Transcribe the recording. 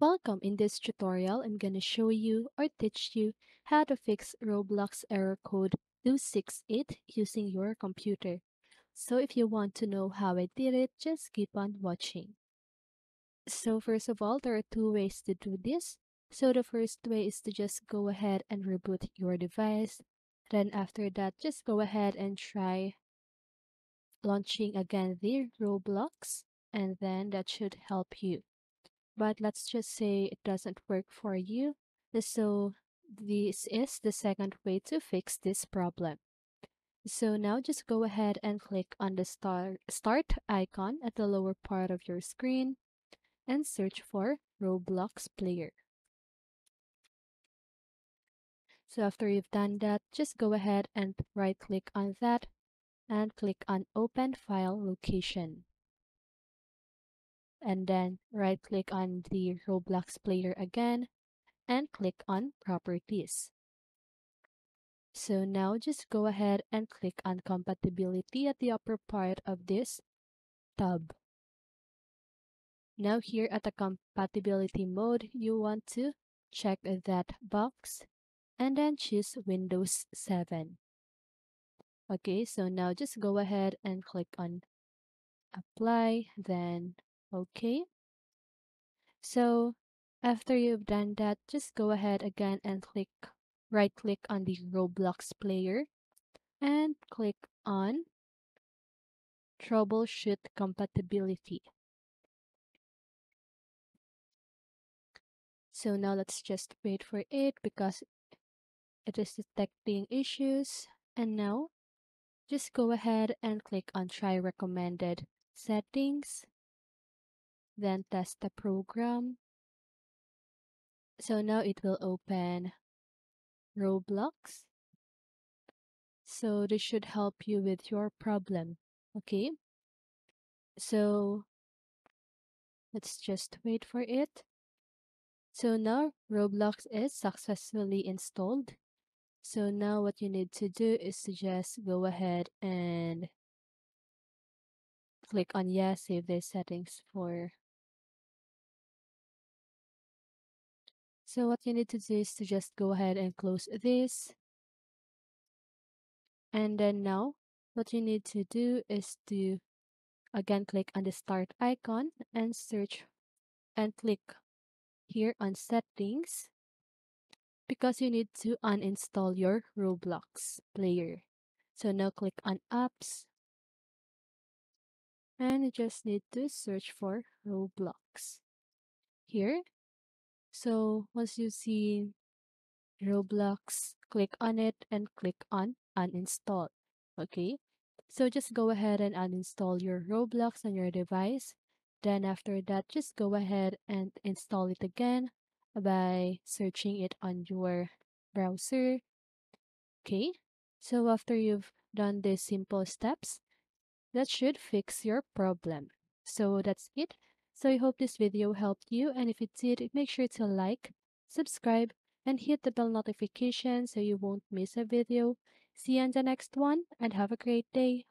Welcome. In this tutorial, I'm gonna show you or teach you how to fix Roblox error code 268 using your computer. So if you want to know how I did it, just keep on watching. So first of all, there are two ways to do this. So the first way is to just go ahead and reboot your device. Then after that, just go ahead and try launching again the Roblox, and then that should help you. But let's just say it doesn't work for you. So this is the second way to fix this problem. So now just go ahead and click on the start icon at the lower part of your screen and search for Roblox player. So after you've done that, just go ahead and right click on that and click on open file location. And then right click on the Roblox player again and click on properties. So now just go ahead and click on compatibility at the upper part of this tab. Now here at the compatibility mode, you want to check that box and then choose Windows 7. Okay, so now just go ahead and click on apply, then okay. So after you've done that, just go ahead again and right click on the Roblox player and click on troubleshoot compatibility. So now let's just wait for it because it is detecting issues. And now just go ahead and click on try recommended settings, then test the program. So now it will open Roblox. So this should help you with your problem. Okay, so let's just wait for it. So now Roblox is successfully installed. So now what you need to do is to just go ahead and click on yes, save the settings for. So what you need to do is to just go ahead and close this. And then now what you need to do is to again click on the start icon and search and click here on settings because you need to uninstall your Roblox player. So now click on apps and you just need to search for Roblox here. So once you see Roblox, click on it and click on uninstall. Okay, so just go ahead and uninstall your Roblox on your device. Then after that, just go ahead and install it again by searching it on your browser. Okay, so after you've done these simple steps, that should fix your problem. So that's it. So I hope this video helped you, and if it did, make sure to like, subscribe, and hit the bell notification so you won't miss a video. See you on the next one, and have a great day.